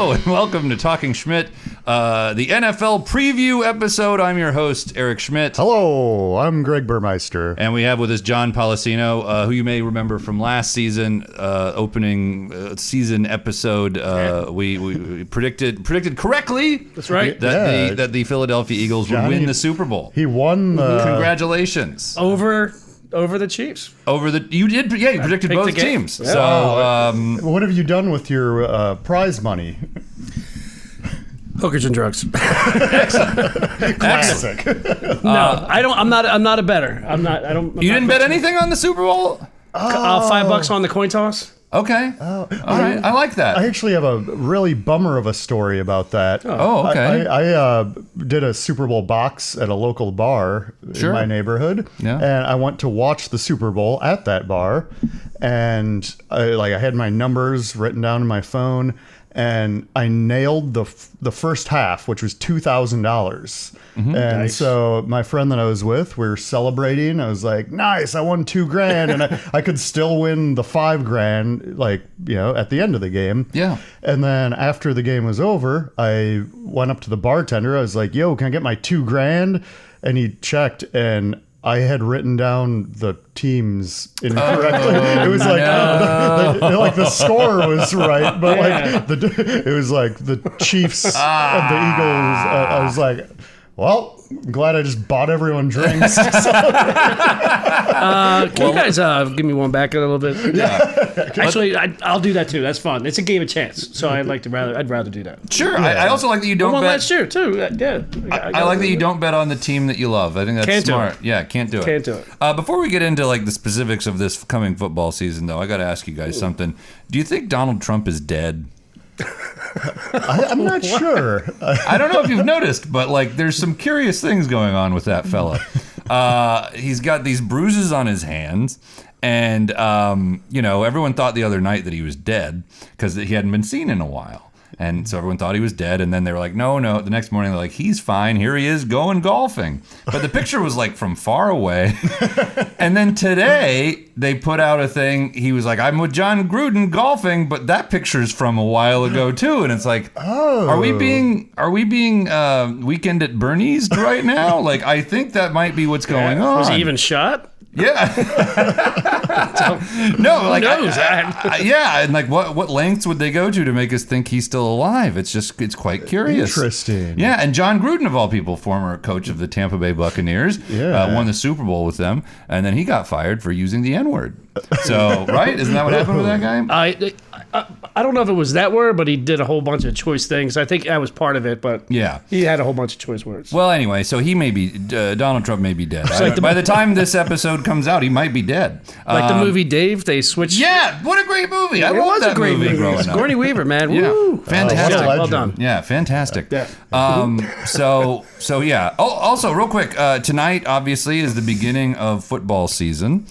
Hello and welcome to Talking Schmidt, the NFL preview episode. I'm your host, Eric Schmidt. Hello, I'm Greg Burmeister. And we have with us John Policino, who you may remember from last season, opening season episode. We predicted correctly. That's right. That the Philadelphia Eagles would win the Super Bowl. He won. Congratulations. Over the Chiefs. You predicted both teams. Yeah. So what have you done with your prize money? Hookers and drugs. Classic. No, I don't. I'm not a bettor. I'm not. I don't. You didn't bet anything on the Super Bowl? $5 on the coin toss. Okay. All right. I like that. I actually have a really bummer of a story about that. Oh, okay. I did a Super Bowl box at a local bar in my neighborhood, and I went to watch the Super Bowl at that bar, and I had my numbers written down in my phone, and I nailed the first half, which was $2,000. And Nice. so my friend that I was with, we were celebrating. I was like, nice, I won $2,000, and I could still win the $5,000, at the end of the game. Yeah. And then after the game was over, I went up to the bartender. I was like, yo, can I get my $2,000? And he checked, and I had written down the teams incorrectly. It was like the score was right, but it was like the Chiefs and the Eagles. I was like, well, I'm glad I just bought everyone drinks. Can you guys give me one back a little bit? Yeah. Actually, I'll do that too. That's fun. It's a game of chance, so I'd rather do that. Sure. I also like that you don't One bet. last year too. Yeah. I like that you don't bet on the team that you love. I think that's Can't do smart. it. Yeah, can't do it. Can't do it. Before we get into the specifics of this coming football season, though, I got to ask you guys something. Do you think Donald Trump is dead? I'm not sure. I don't know if you've noticed, but there's some curious things going on with that fella. He's got these bruises on his hands, and everyone thought the other night that he was dead because he hadn't been seen in a while. And so everyone thought he was dead, and then they were like, no. The next morning, they're like, he's fine. Here he is going golfing. But the picture was from far away. And then today, they put out a thing. He was like, I'm with John Gruden golfing, but that picture's from a while ago, too. And it's like, are we being Weekend at Bernie's right now? I think that might be what's going on. Was he even shot? Yeah. No, Who knows? and what lengths would they go to make us think he's still alive? It's quite curious. Interesting. Yeah, and John Gruden, of all people, former coach of the Tampa Bay Buccaneers, won the Super Bowl with them, and then he got fired for using the N-word. So, right? Isn't that what happened with that guy? I don't know if it was that word, but he did a whole bunch of choice things. I think that was part of it, but yeah, he had a whole bunch of choice words. Well, anyway, so he may be Donald Trump may be dead. By the time this episode comes out, he might be dead. Like the movie Dave, they switched. Yeah, what a great movie! I It loved was that a great movie. growing up. Sigourney Weaver, man. Yeah, Woo. fantastic. Well done. Yeah, fantastic. Yeah. So yeah. Oh, also, real quick, tonight obviously is the beginning of football season.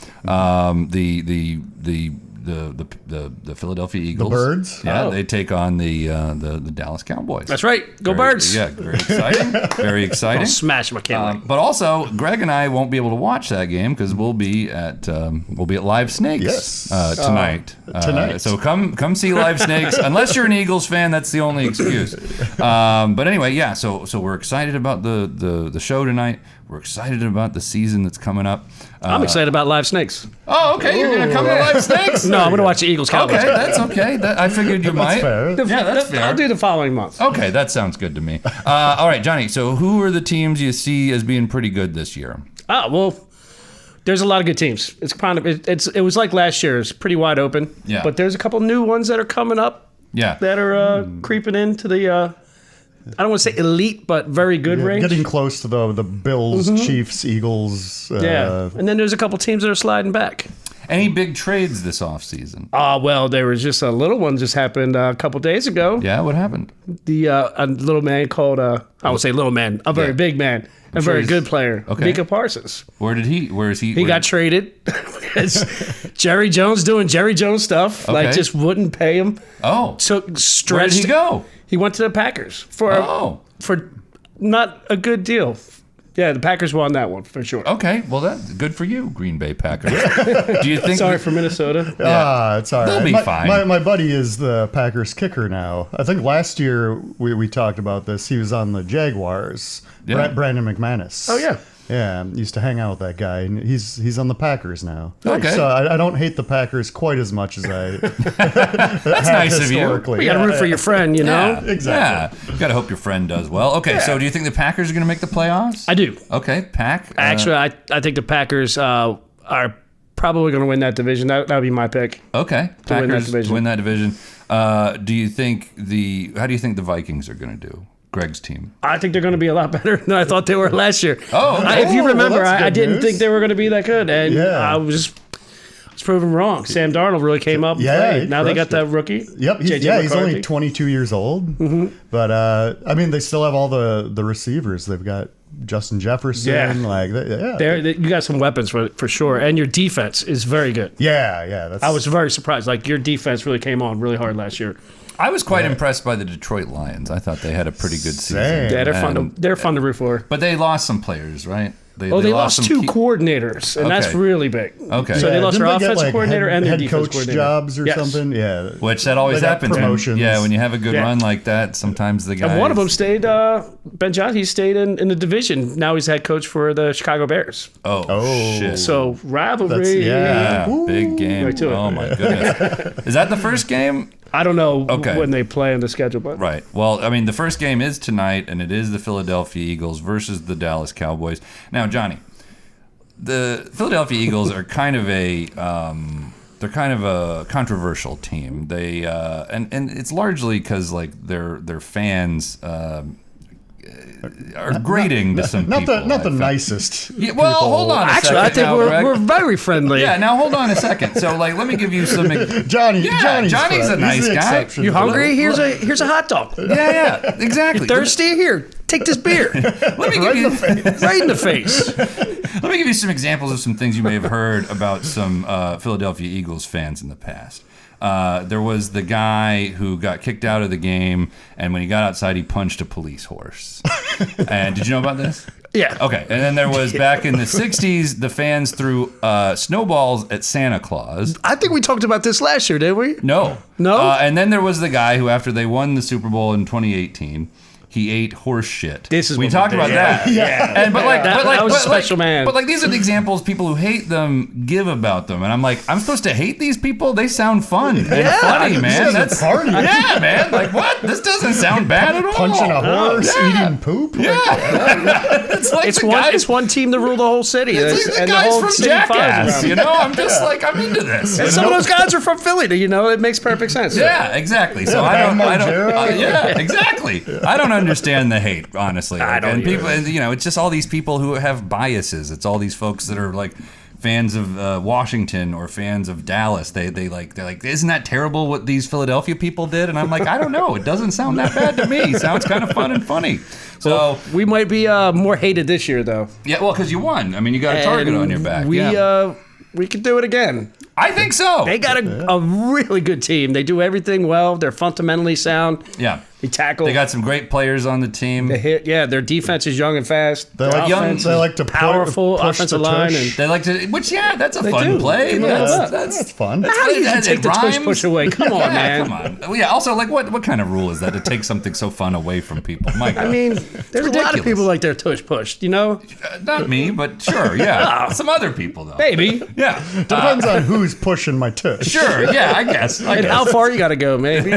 The Philadelphia Eagles, The Birds? Yeah, they take on the Dallas Cowboys. That's right. Go Birds. Yeah, very exciting. Very exciting. I'll smash McKinley. But also, Greg and I won't be able to watch that game because we'll be at Live Snakes tonight. Tonight. So come see Live Snakes. Unless you're an Eagles fan, that's the only excuse. But anyway, yeah. So we're excited about the show tonight. We're excited about the season that's coming up. I'm excited about Live Snakes. Oh, okay. You're gonna come to Live Snakes? No, I'm going to watch the Eagles Cowboys. Okay, that's okay. I figured you might. Fair. Yeah, that's fair. I'll do the following month. Okay, that sounds good to me. All right, Johnny. So who are the teams you see as being pretty good this year? Well, there's a lot of good teams. It's kind of it was like last year. It's pretty wide open. Yeah. But there's a couple new ones that are coming up. Yeah. That are creeping into the. I don't want to say elite, but very good range. Getting close to the Bills, Chiefs, Eagles. Yeah. And then there's a couple teams that are sliding back. Any big trades this offseason? Well, there was just a little one just happened a couple days ago. Yeah, what happened? A little man called, I won't say little man, a very big man, a very good player, Micah Parsons. Where is he? He got traded because Jerry Jones doing Jerry Jones stuff, just wouldn't pay him. Oh. Stretched. Where did he go? He went to the Packers for not a good deal. Yeah, the Packers won that one for sure. Okay, well, that's good for you, Green Bay Packers. Do you think? Sorry for Minnesota. It's all right. They'll be fine. My buddy is the Packers kicker now. I think last year we talked about this. He was on the Jaguars. Yeah. Brandon McManus. Oh, yeah. Yeah, used to hang out with that guy, and he's on the Packers now. Okay. So I don't hate the Packers quite as much as I. That's nice of you. historically. You got to root for your friend, you know? Yeah, Exactly. Yeah, you got to hope your friend does well. Okay, so do you think the Packers are going to make the playoffs? I do. Okay, Pack. Actually, I think the Packers are probably going to win that division. That would be my pick. Okay, To win that Packers division. win that division. Do you think how do you think the Vikings are going to do? Greg's team. I think they're going to be a lot better than I thought they were last year. Oh, okay. If you Oh, remember, well, that's I good didn't news. think they were going to be that good, and Yeah. I was proven wrong. Sam Darnold really came up. And Yeah, played. he Now they got crushed that rookie. Yep. He's JJ only McCarthy. 22 years old. Mm-hmm. But I mean, they still have all the receivers. They've got Justin Jefferson. Yeah. You got some weapons for sure, and your defense is very good. Yeah. That's, I was very surprised. Like your defense really came on really hard last year. I was quite impressed by the Detroit Lions. I thought they had a pretty good season. Same. Yeah, And- they're fun to root for. But they lost some players, right? They lost some two key- coordinators, and that's Okay. really big. Okay. So they Yeah, lost didn't their they get, offensive coordinator and their head defense coach coordinator. jobs or Yes. something. Yeah. Which that always They got happens. promotions. Yeah, when you have a good Yeah. run like that, sometimes the guy. And one of them stayed, Ben Johnson, he stayed in the division. Now he's head coach for the Chicago Bears. Oh, shit. So rivalry. yeah. Yeah, big game. Right to it. Oh my goodness. Is that the first game? I don't know Okay. when they play on the schedule, but Right. Well, I mean, the first game is tonight, and it is the Philadelphia Eagles versus the Dallas Cowboys. Now, Johnny, the Philadelphia Eagles are kind of a they're kind of a controversial team. They and it's largely because like their fans. Are grating to some Not people. the I felt. nicest. Yeah, well, people. hold on. actually, I think we're very friendly. Yeah, now hold on a second. So, like, let me give you some. Johnny's Johnny's a friend. nice He's the guy. exception. You hungry? Here's a hot dog. Yeah, exactly. Thirsty? Here, take this beer. Let me give you. Right in the face. Let me give you some examples of some things you may have heard about some Philadelphia Eagles fans in the past. There was the guy who got kicked out of the game, and when he got outside, he punched a police horse. And did you know about this? Yeah. Okay. And then there was back in the 60s, the fans threw snowballs at Santa Claus. I think we talked about this last year, did we? No. No? And then there was the guy who, after they won the Super Bowl in 2018, he ate horse shit. This is we what talked we about did. that. Yeah. And That was a special man. But like these are the examples people who hate them give about them, and I'm like, I'm supposed to hate these people? They sound fun and funny, man. That's party. Yeah, man. Like what? This doesn't sound bad at all. Punching a horse, Yeah. eating poop. Yeah. It's like It's the one. guy. It's one team to rule the whole city, It's like the and the guys whole from city follows Jackass. around. You know, I'm just like I'm into this. And you some know? of those guys are from Philly. You know, it makes perfect sense. Yeah, exactly. So Bam I don't. Margera. Yeah, exactly. I don't understand the hate, honestly. I don't and either. people, and, you know, it's just all these people who have biases. It's all these folks that are like fans of Washington or fans of Dallas. They're like, isn't that terrible what these Philadelphia people did? And I'm like, I don't know. It doesn't sound that bad to me. It sounds kind of fun and funny. So We might be more hated this year, though. yeah, well, because you won. I mean, you got a target And on your back. We Yeah. we could do it again. I think so. They got a really good team. They do everything well. They're fundamentally sound. Yeah. They tackle. They got some great players on the team. They hit. Yeah, their defense is young and fast. They Their like, offense they is like to powerful push offensive the line. tush. And They like to, which that's a fun do. play. Yeah, That's fun. how do you It take the tush rhymes. push away? Come on, Yeah, man. come on. Well, yeah. Also, like, what kind of rule is that to take something so fun away from people? My God. I mean, there's a lot of ridiculous. people like their tush pushed. You know, Not me, but sure, yeah. Some other people though. maybe. Yeah. Depends on who's pushing my tush. Sure. Yeah. I guess. And how far you got to go? Maybe.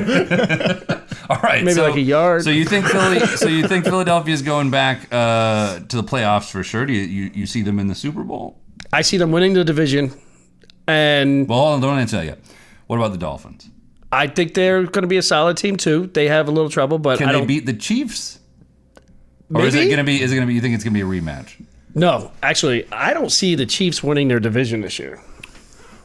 All right. maybe like a yard. So you think Philadelphia is going back to the playoffs for sure? Do you see them in the Super Bowl? I see them winning the division, and Well, hold on, don't answer that yet. What about the Dolphins? I think they're going to be a solid team too. They have a little trouble, but Can I they don't. beat the Chiefs? Or is it Maybe? going to be? Is it going to be? You think it's going to be a rematch? No, actually, I don't see the Chiefs winning their division this year.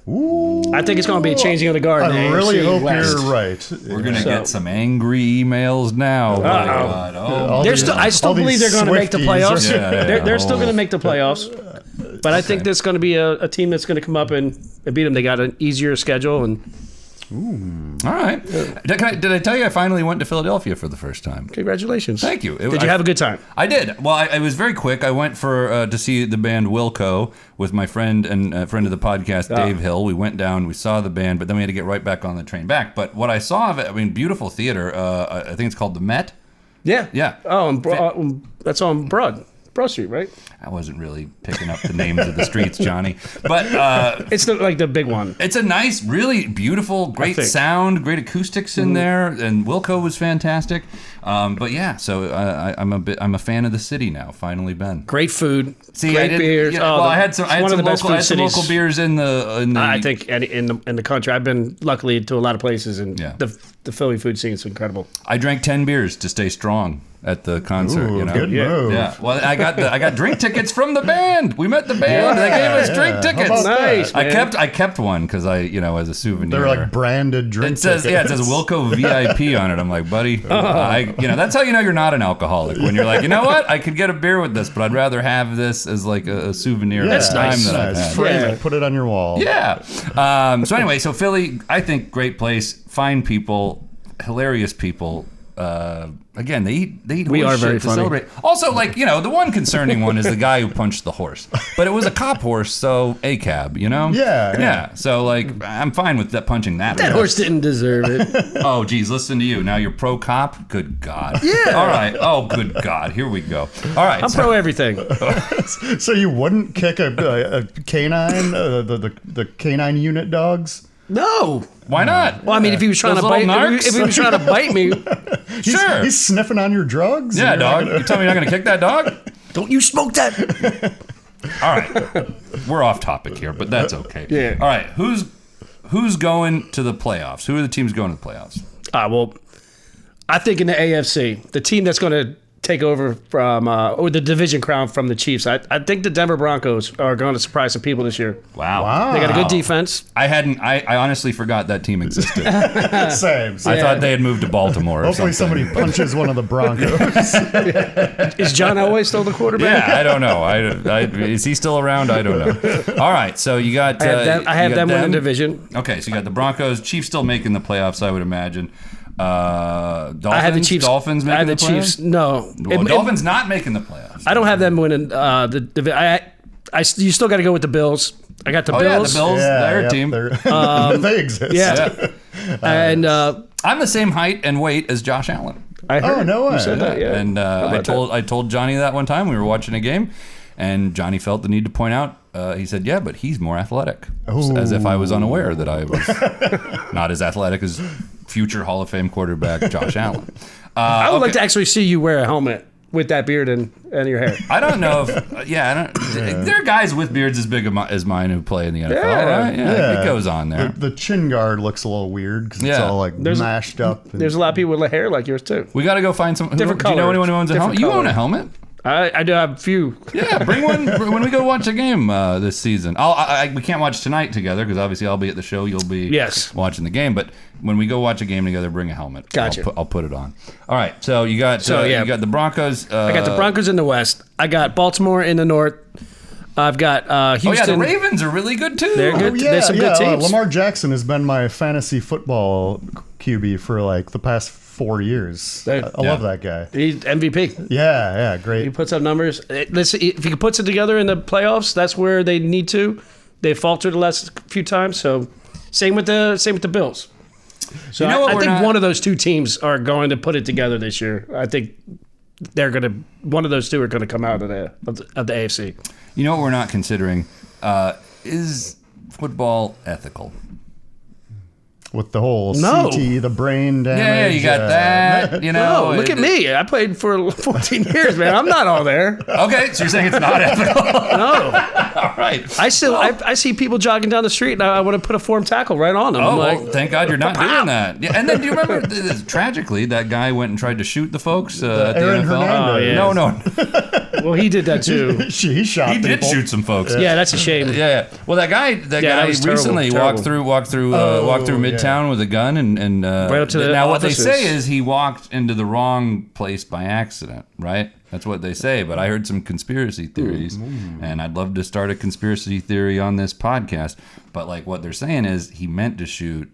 I think it's going to be a changing of the guard. in I the really AFC hope West. you're right. We're going to So- get some angry emails now. My God. Oh, All They're these- still, I still all believe these they're going to make the Swifties playoffs. are- Yeah. They're still Oh. going to make the playoffs. But I think there's going to be a team that's going to come up and beat them. They got an easier schedule, and All right. Did I tell you I finally went to Philadelphia for the first time? Congratulations. Thank you. Did you have a good time? I did. Well, I was very quick. I went to see the band Wilco with my friend and friend of the podcast, Dave Hill. We went down, we saw the band, but then we had to get right back on the train back. But what I saw of it, I mean, beautiful theater. I think it's called the Met. Yeah. Yeah. Oh, that's on Broad Street, right? I wasn't really picking up the names of the streets, Johnny. But it's the big one. it's a nice, really beautiful, great sound, great acoustics in there, and Wilco was fantastic. But yeah, so I'm a fan of the city now. Finally been. Great food, See, great beers. I had some local beers in the. I think in the country. I've been luckily to a lot of places, and Yeah. the Philly food scene is incredible. I drank 10 beers to stay strong at the concert. Ooh, you know, good move. yeah. Well, I got drink tickets from the band. We met the band. They gave us drink tickets. How about Nice, that? I kept one because as a souvenir. They're like branded drink It says tickets. it says Wilco VIP on it. I'm like, buddy, that's how you know you're not an alcoholic when you're like, you know what, I could get a beer with this, but I'd rather have this as like a souvenir. Yeah, of the time nice. that I've Nice. had. Frame Yeah. it. Put it on your wall. Yeah. So anyway, so Philly, I think great place, fine people, hilarious people. Again, they eat We horse are very shit to funny. celebrate. Also, the one concerning one is the guy who punched the horse, but it was a cop horse, so a cab, Yeah. So I'm fine with that punching that. That horse didn't deserve it. Oh, geez, listen to you. Now you're pro cop? Good God. Yeah. All right. Oh, good God. Here we go. All right. I'm pro everything. So you wouldn't kick a canine, the canine unit dogs? No. Why not? Well, I mean, if he was trying Those to bite, little narcs? if he was trying to bite me, Sure. He's sniffing on your drugs? Yeah, and you're not dog. gonna- You tell me you're not going to kick that dog? don't you smoke that? All right. We're off topic here, but that's okay. Yeah. All right. Who's going to the playoffs? Who are the teams going to the playoffs? Well, I think in the AFC, the team that's going to take over from or the division crown from the Chiefs, I think the Denver Broncos are going to surprise some people this year. Wow. They got a good defense. I honestly forgot that team existed. Same. I thought they had moved to Baltimore or Hopefully something. somebody punches one of the Broncos. Is John Elway still the quarterback? Yeah, I don't know. Is he still around? I don't know. All right, so you got. I have them win the division. Okay, so you got the Broncos. Chiefs still making the playoffs, I would imagine. Dolphins. I had the Chiefs. Dolphins making I had the the playoffs. Chiefs. No, Well, Dolphins not making the playoffs. I don't have them winning the. You still got to go with the Bills. I got the Oh Bills. yeah, the Bills. They're a team. They exist. Yeah. And I'm the same height and weight as Josh Allen. I heard Oh, no way. you said that. Yeah. And I told Johnny that one time we were watching a game, and Johnny felt the need to point out. He said, "Yeah, but he's more athletic," as if I was unaware that I was not as athletic as future Hall of Fame quarterback Josh Allen. I would like to actually see you wear a helmet with that beard and your hair. I don't know if there are guys with beards as big as mine who play in the NFL, Yeah. right? Yeah, it goes on there. The chin guard looks a little weird because it's Yeah. all like mashed up. and- There's a lot of people with hair like yours too. We got to go find some. Different do you know color. anyone who owns a Different helmet? You own color. a helmet? I do have a few. Yeah, bring one when we go watch a game this season. We can't watch tonight together because obviously I'll be at the show. You'll be watching the game. But when we go watch a game together, bring a helmet. Gotcha. I'll put it on. All right. So you got you got the Broncos. I got the Broncos in the West. I got Baltimore in the North. I've got Houston. Oh yeah, the Ravens are really good too. They're good. Yeah, There's some good teams. Lamar Jackson has been my fantasy football QB for like the past 4 years. I love that guy. He's MVP. Yeah, He great. puts up numbers. Listen, if he puts it together in the playoffs, that's where they need to. They faltered the last few times. So same with the Bills. So You know what I we're think not- one of those two teams are going to put it together this year. I think they're going to. One of those two are going to come out of the AFC. You know what we're not considering is football ethical. With the whole No. CT, the brain damage. Yeah, you got that. You know, Oh, look at me. I played for 14 years, man. I'm not all there. Okay, so you're saying it's not ethical? No. All right. I see people jogging down the street, and I want to put a form tackle right on them. Oh, I'm like, well, thank God you're not doing that. Yeah, and then do you remember, tragically, that guy went and tried to shoot the folks at the Aaron NFL? Hernandez. Oh, yeah. No. well, he did that too. He shot He did people. shoot some folks. Yeah, that's a shame. Yeah. Well, that guy that was recently terrible. walked through Midtown with a gun and Right up to the now offices. what they say is he walked into the wrong place by accident, right? That's what they say. But I heard some conspiracy theories, and I'd love to start a conspiracy theory on this podcast. But like what they're saying is he meant to shoot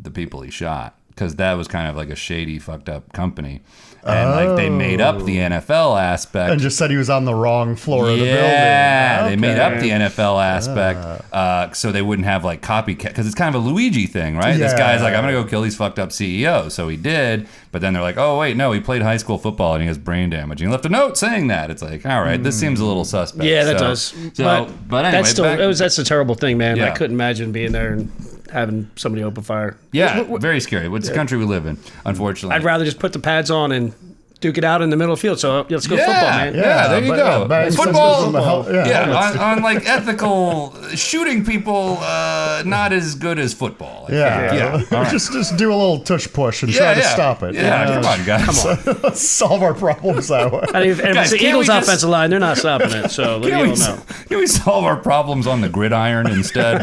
the people he shot, because that was kind of like a shady, fucked up company. And like they made up the NFL aspect. And just said he was on the wrong floor of the building. Yeah, they made up the NFL aspect so they wouldn't have like copycat, because it's kind of a Luigi thing, right? This guy's like, I'm going to go kill these fucked up CEOs. So he did, but then they're like, oh, wait, no, he played high school football and he has brain damage. And he left a note saying that. It's like, all right, this seems a little suspect. Yeah, that does. So, but anyway, that's still that's a terrible thing, man. Yeah. I couldn't imagine being there and having somebody open fire. Yeah, very scary. What's the country we live in, unfortunately. I'd rather just put the pads on and duke it out in the middle of the field. So let's go football, man. Yeah, there you go. Football, yeah, on like ethical shooting people, not as good as football. I think. All right. Just do a little tush push and try to stop it. Yeah, come on, guys. Come on. Solve our problems that way. And if it's the Eagles' offensive line, they're not stopping it. So you don't know. Can we solve our problems on the gridiron instead?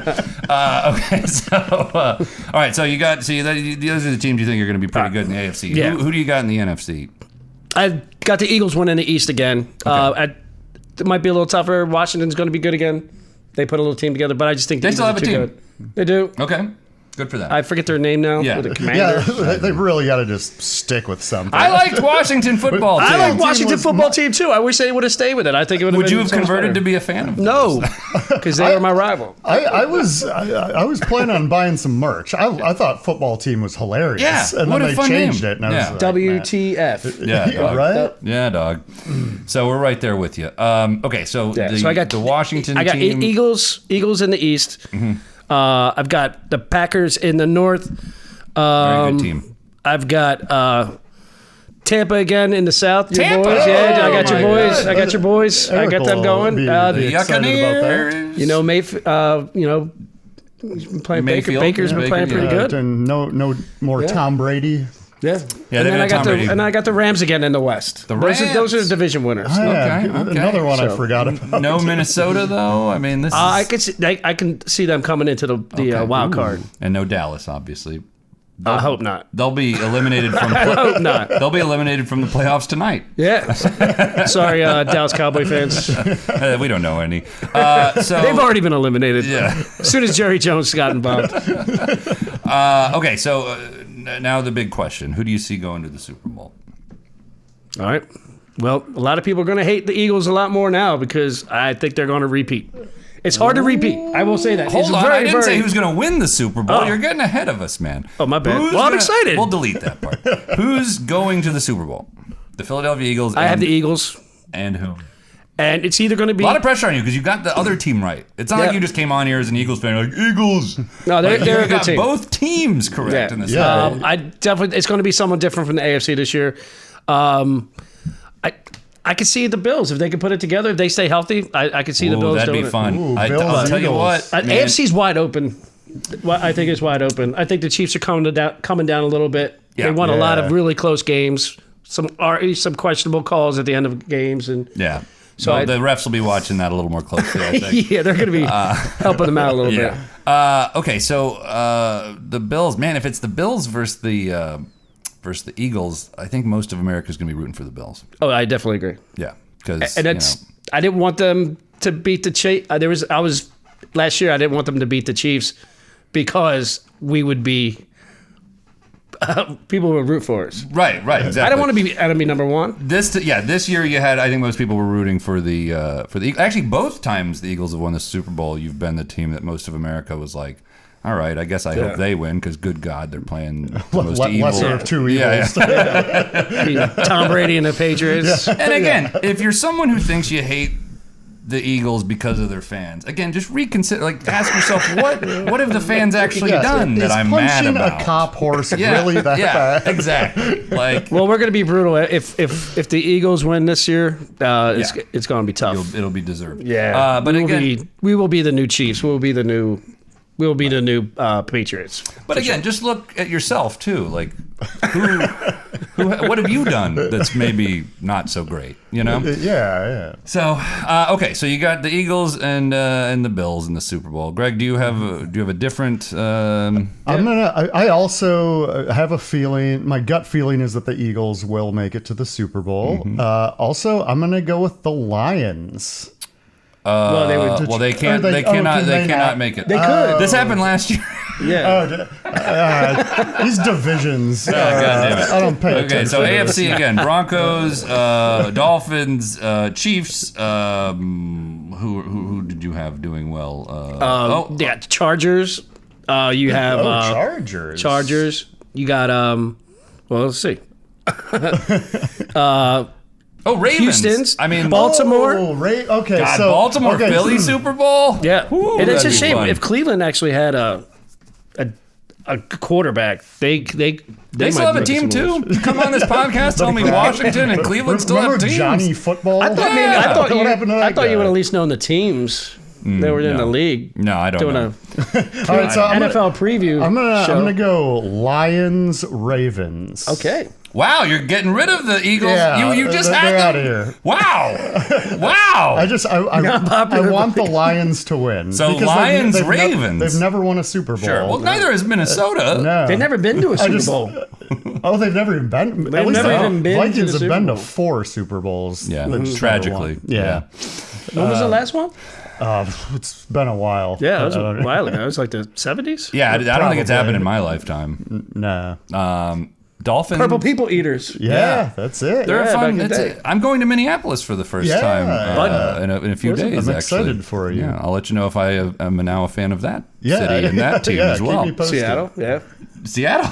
Okay, so all right, so you got those are the teams you think are going to be pretty good in the AFC. Yeah. Who do you got in the NFC? I got the Eagles winning the East again. It might be a little tougher. Washington's going to be good again. They put a little team together, but I just think They still have a team. Good. They do. Okay, good for them. I forget their name now. Yeah. The Commanders. Yeah, they really got to just stick with something. I liked Washington football team. I like Washington was football team too. I wish they would have stayed with it. I think it would have. Would been you have so much converted better. to be a fan of No, because they were my rival. I was planning on buying some merch. I thought football team was hilarious. Yeah, and what then a they fun changed name. it. And I was Yeah. like, WTF? Yeah, dog. right? Yeah, dog. So we're right there with you. Okay, so So I got the Washington I got team. Eagles in the East. I've got the Packers in the North. Very good team. I've got Tampa again in the South. Your Tampa! boys, yeah, I got Oh your my boys. God. I got your boys. I got them going. Be The excited about that. Yuccaneers. You know, he's been playing Mayfield. Baker's been Yeah, playing Baker, pretty good. And no more Tom Brady. Yeah. Yeah, and they've then had Tom Brady. I got the Rams again in the West. Rams. Those are the division winners. Oh, yeah. Okay. Another one I So- forgot about. No Minnesota though. I mean, this is I can see them coming into the wild card. and no Dallas, obviously. I hope not. They'll be eliminated from. I hope not. They'll be eliminated from the playoffs tonight. Yeah. Sorry, Dallas Cowboy fans. We don't know any. So They've already been eliminated. Yeah. As soon as Jerry Jones got involved. Okay, so now the big question: who do you see going to the Super Bowl? All right. Well, a lot of people are going to hate the Eagles a lot more now because I think they're going to repeat. It's hard to repeat. I will say that. Hold It's on, very, I didn't say very- who's going to win the Super Bowl. Oh. You're getting ahead of us, man. Oh, my bad. Who's Well, I'm excited. We'll delete that part. Who's going to the Super Bowl? The Philadelphia Eagles. I have the Eagles, And who? and it's either going to be. A lot of pressure on you because you got the other team right. It's not like Yeah. you just came on here as an Eagles fan, like Eagles. No, they're You a good got team. both teams correct in this. Yeah. I definitely. It's going to be someone different from the AFC this year. I could see the Bills if they can put it together. If they stay healthy, I could see the Bills that'd doing be it. fun. Ooh, I'll Bills, tell you Eagles. what, man. AFC's wide open. I think it's wide open. I think the Chiefs are coming down a little bit. Yeah. They won a lot Yeah. of really close games. Some questionable calls at the end of games, and Yeah. So So I- the refs will be watching that a little more closely, I think. yeah, they're going to be helping them out a little bit. Yeah. Okay, so the Bills, man, if it's the Bills versus the Eagles, I think most of America is going to be rooting for the Bills. Oh, I definitely agree. Yeah, because And that's I didn't want them to beat the Chiefs. Last year I didn't want them to beat the Chiefs because we would be people would root for us. right, exactly. I don't want to be enemy number one. This year you had. I think most people were rooting for the actually both times the Eagles have won the Super Bowl. You've been the team that most of America was like, all right, I guess I hope they win because good God, they're playing the most evil. Lesser of two Yeah, evils. I mean, Tom Brady and the Patriots. And again, if you're someone who thinks you hate the Eagles because of their fans, again, just reconsider. Like, ask yourself, what have the fans actually Yes, done that is I'm mad punching about? a cop horse Yeah, really that bad? exactly. Like, Well, we're going to be brutal. If the Eagles win this year, it's going to be tough. it'll be deserved. Yeah, but again, we will be the new Chiefs. We will be the new Patriots. But again, just look at yourself too. Like, what have you done that's maybe not so great? You know. Yeah. So okay, so you got the Eagles and the Bills in the Super Bowl. Greg, do you have a different? I also have a feeling. My gut feeling is that the Eagles will make it to the Super Bowl. Also, I'm gonna go with the Lions. Well, they would. Well, they can't. Or They can cannot. They they cannot not? make it. They could. This happened last year. Yeah. These divisions. God damn it. I don't pay Okay, attention. so to this. AFC again: Broncos, Dolphins, Chiefs. Who did you have doing well? Yeah, Chargers. You have Chargers. Chargers. You got well, let's see. Ravens. Houston's. I mean, Baltimore. Okay, God, so Baltimore, okay, Philly, Super Bowl. Yeah, Woo, and it's a that'd be shame fun. if Cleveland actually had a quarterback. They still have a team too. Come on this podcast, tell me Washington and Cleveland still have Remember teams. Johnny Football? I thought, Yeah. I thought What happened to that I thought you guy? would at least known the teams that were in the league. No, I don't Doing know. All right, so I'm NFL preview. I'm show. gonna go Lions Ravens. Okay. Wow, you're getting rid of the Eagles. Yeah, you just they're had out them. of here. Wow. I want the Lions to win. So because Lions, they've Ravens. They've never won a Super Bowl. Sure. Well, neither has Minnesota. No. They've never been to a Super Bowl. Oh, they've never even been. They've At least never the even been to Vikings the have Super been to Bowl. 4 Super Bowls. Yeah, They just never tragically. won. Yeah. When was the last one? It's been a while. Yeah, it was I a don't- while ago. It was like the 70s. Yeah, I don't think it's Probably. happened in my lifetime. No. Dolphins. Purple People Eaters. Yeah, that's it. They're Yeah, fun. back in the It's I'm going to Minneapolis for the first Yeah. time in a few days. I'm actually. excited for you. Yeah, I'll let you know if I am now a fan of that Yeah. city and that team Yeah, as keep well. me posted. Seattle. Yeah. Seattle,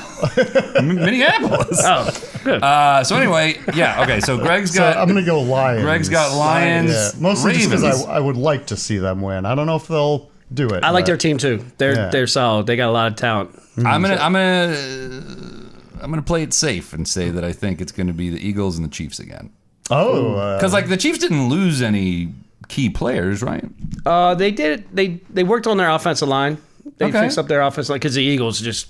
Minneapolis. Oh, good. So anyway, yeah, okay. So Greg's got. I'm gonna go Lions. Greg's got Lions. Yeah. Mostly just Ravens. because I would like to see them win. I don't know if they'll do it. I like but- their team too. They're solid. They got a lot of talent. I'm gonna play it safe and say that I think it's gonna be the Eagles and the Chiefs again. Oh, Because like the Chiefs didn't lose any key players, right? They did. They worked on their offensive line. They Okay. fixed up their offense line because the Eagles just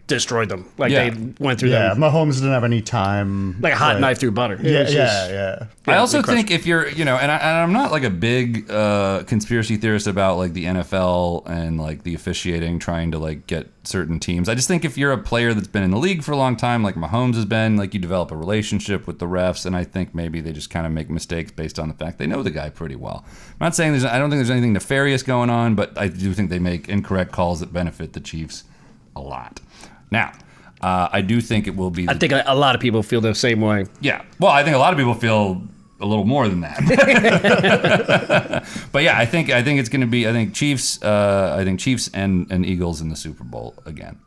destroyed them. Like Yeah. they went through yeah. them Mahomes didn't have any time. like a hot knife through butter. It Yeah, was just- yeah. I also they crushed think if you're, and I'm not like a big conspiracy theorist about like the NFL and like the officiating trying to like get certain teams. I just think if you're a player that's been in the league for a long time, like Mahomes has been, like you develop a relationship with the refs, and I think maybe they just kind of make mistakes based on the fact they know the guy pretty well. I'm not saying I don't think there's anything nefarious going on, but I do think they make incorrect calls that benefit the Chiefs a lot. Now, I do think it will be. I think a lot of people feel the same way. Yeah. Well, I think a lot of people feel a little more than that. But yeah, I think it's going to be. I think Chiefs and Eagles in the Super Bowl again.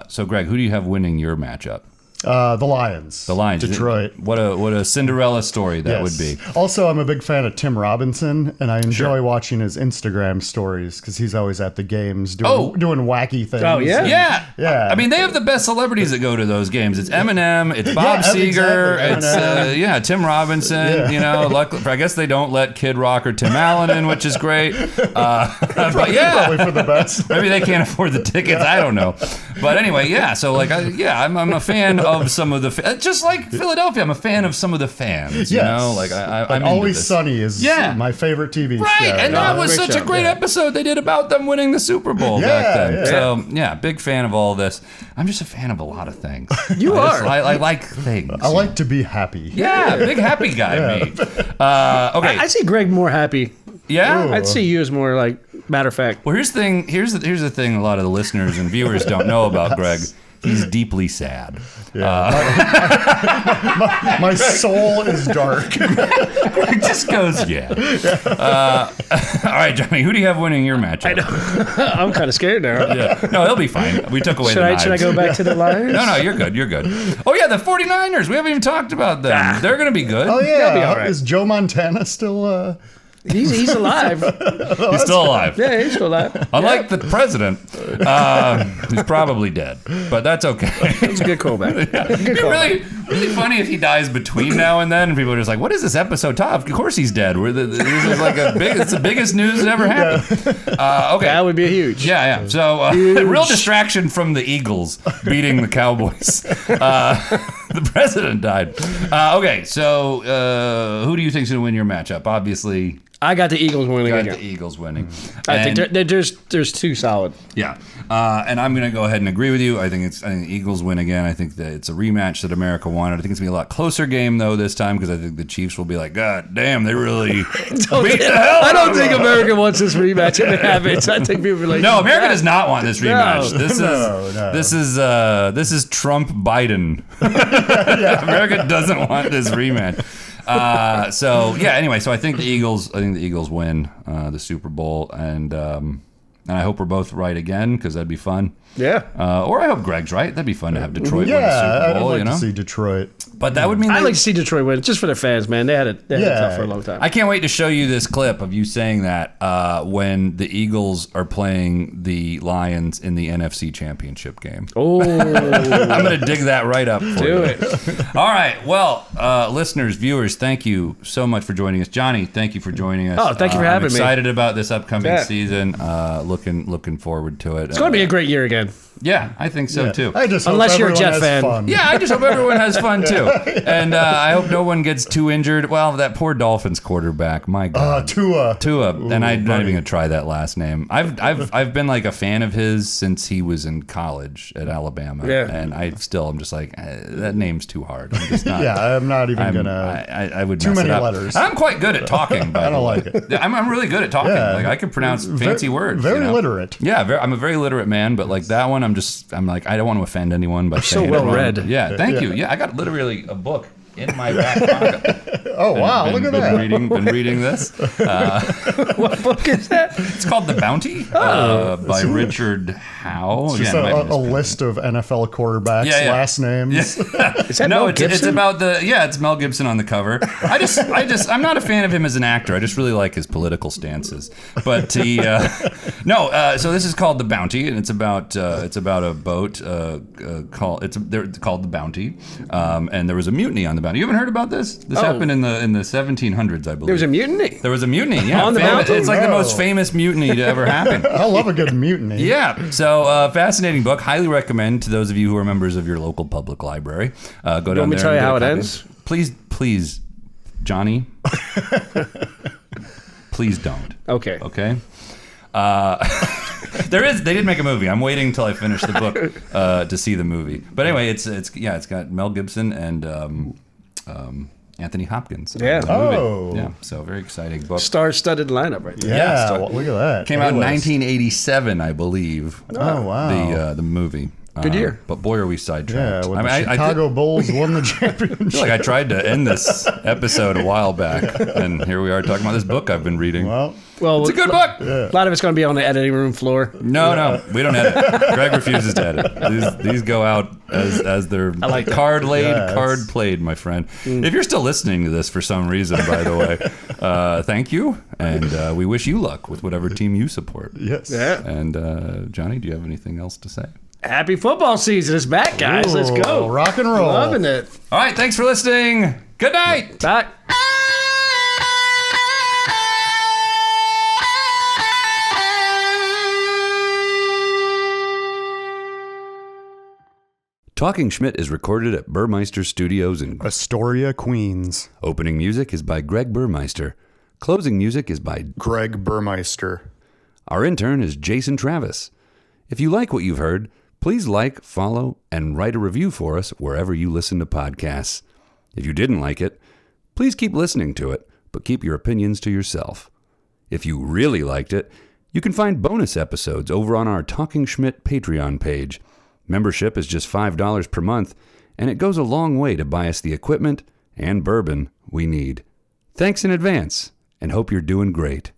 So Greg, who do you have winning your matchup? The Lions. The Lions. Detroit. What a Cinderella story that Yes. would be. Also, I'm a big fan of Tim Robinson, and I enjoy watching his Instagram stories because he's always at the games doing wacky things. Oh, yeah? Yeah. Yeah. I mean, they have the best celebrities that go to those games. It's Eminem, it's Bob Seger, exactly. it's Tim Robinson. Yeah. Luckily, I guess they don't let Kid Rock or Tim Allen in, which is great. But yeah, Probably for the best. maybe they can't afford the tickets. I don't know. But anyway, yeah. So like, I'm a fan of some of the just like Philadelphia. I'm a fan of some of the fans. You Yes. know, like I'm into Always this. Sunny is Yeah. my favorite TV Right, show. and that was great such a show. great episode they did about them winning the Super Bowl back Yeah, then. yeah. So yeah, big fan of all this. I'm just a fan of a lot of things. You I are. I like things. I like to be happy. Yeah, big happy guy me. Okay, I see Greg more happy. yeah. Ooh. I'd see you as more like matter of fact. Well, here's the thing. Here's the thing. A lot of the listeners and viewers don't know about Greg. He's deeply sad. My soul is dark. Greg just goes, yeah. All right, Johnny. Who do you have winning your matchup? I'm kind of scared now. Yeah. No, he'll be fine. We took away Should the I knives. should I go back to the Lions? No, you're good. You're good. Oh, yeah, the 49ers. We haven't even talked about them. They're going to be good. Oh yeah, be all right. is Joe Montana still? He's alive. He's still alive. Yeah, he's still alive. Unlike the president, who's probably dead. But that's okay. It's a good callback. Good It'd be callback. really funny if he dies between now and then, and people are just like, "What is this episode, Top? Of course he's dead. This is like it's the biggest news that ever happened." Okay, That would be a huge. yeah. So a real distraction from the Eagles beating the Cowboys. The president died. Okay, so who do you think's gonna win your matchup? Obviously, I got the Eagles winning Got again. the Eagles winning. I think And- there's two solid. Yeah, and I'm going to go ahead and agree with you. I think the Eagles win again. I think that it's a rematch that America wanted. I think it's going to be a lot closer game though this time because I think the Chiefs will be like, God damn, they really beat the hell. I don't think America wants this rematch if it happens. I think people are like, No, America does not want this rematch. No. This is Trump Biden. America doesn't want this rematch. So yeah. Anyway, so I think the Eagles win the Super Bowl, and I hope we're both right again because that'd be fun. Yeah. Or I hope Greg's right. That'd be fun to have Detroit win the Yeah, Super Bowl. I'd like You know, to see Detroit. but that would mean I'd like to see Detroit win just for their fans, man. They had it tough for a long time. I can't wait to show you this clip of you saying that when the Eagles are playing the Lions in the NFC Championship game. Oh, I'm going to dig that right up for do you. it. All right. Well, listeners, viewers, thank you so much for joining us. Johnny, thank you for joining us. Oh, thank you for having me. I'm excited about this upcoming Yeah. season. Looking forward to it. It's going to be a great year again. Yeah, I think so too. I just hope Unless you're a everyone Jet has fan. fun. Yeah, I just hope everyone has fun too, and I hope no one gets too injured. Well, that poor Dolphins quarterback, my God, Tua. and I'm not buddy. even gonna try that last name. I've been like a fan of his since he was in college at Alabama, Yeah. and I'm just like that name's too hard. I'm just not. Yeah, I'm not even gonna. I would too mess many it up. letters. And I'm quite good at talking. By I don't the way. like it. Yeah, I'm really good at talking. Yeah. Like I can pronounce fancy words. Very you know? literate. Yeah, I'm a very literate man, but like that one, I'm like I don't want to offend anyone by saying it well wrong. read. Yeah, thank you. Yeah, I got literally a book in my back pocket. Oh wow, look at that. Been reading this. What book is that? It's called The Bounty by Richard Howe. It's just Again, a list of NFL quarterbacks' Yeah, yeah. last names. Is that no, Mel it's Gibson? about it's Mel Gibson on the cover. I'm not a fan of him as an actor. I just really like his political stances. But he, so this is called The Bounty, and it's about a boat called The Bounty, and there was a mutiny on the Bounty. You haven't heard about this? This happened in the 1700s, I believe. There was a mutiny. There was a mutiny. Yeah, On the Bounty? It's like the No. most famous mutiny to ever happen. I love a good mutiny. Yeah, so fascinating book. Highly recommend to those of you who are members of your local public library. Go down there. want me to tell and you get how a it copy. ends? Please, Johnny. Please don't. Okay. Okay. They did make a movie. I'm waiting until I finish the book to see the movie. But anyway, it's got Mel Gibson and Anthony Hopkins. Yeah. in the movie. Oh. Yeah. So very exciting book. Star-studded lineup right there. Yeah, so- well, look at that. Came out in A-list. 1987, I believe. Oh wow. The movie. Good year. But boy, are we sidetracked. Yeah, when I the Chicago Bulls won the championship. feel like I tried to end this episode a while back, and here we are talking about this book I've been reading. Well, Well, It's a good book. A lot of it's going to be on the editing room floor. No, we don't edit. Greg refuses to edit. These go out as they're like that. card laid, Yeah, card it's- played, my friend. If you're still listening to this for some reason, by the way, thank you, and we wish you luck with whatever team you support. yes. Yeah. And Johnny, do you have anything else to say? Happy football season. It's back, guys. Let's go. Ooh, rock and roll. Loving it. All right, thanks for listening. Good night. Bye. Talking Schmidt is recorded at Burmeister Studios in Astoria, Queens. Opening music is by Greg Burmeister. Closing music is by Greg Burmeister. Our intern is Jason Travis. If you like what you've heard, please like, follow, and write a review for us wherever you listen to podcasts. If you didn't like it, please keep listening to it, but keep your opinions to yourself. If you really liked it, you can find bonus episodes over on our Talking Schmidt Patreon page. Membership is just $5 per month, and it goes a long way to buy us the equipment and bourbon we need. Thanks in advance, and hope you're doing great.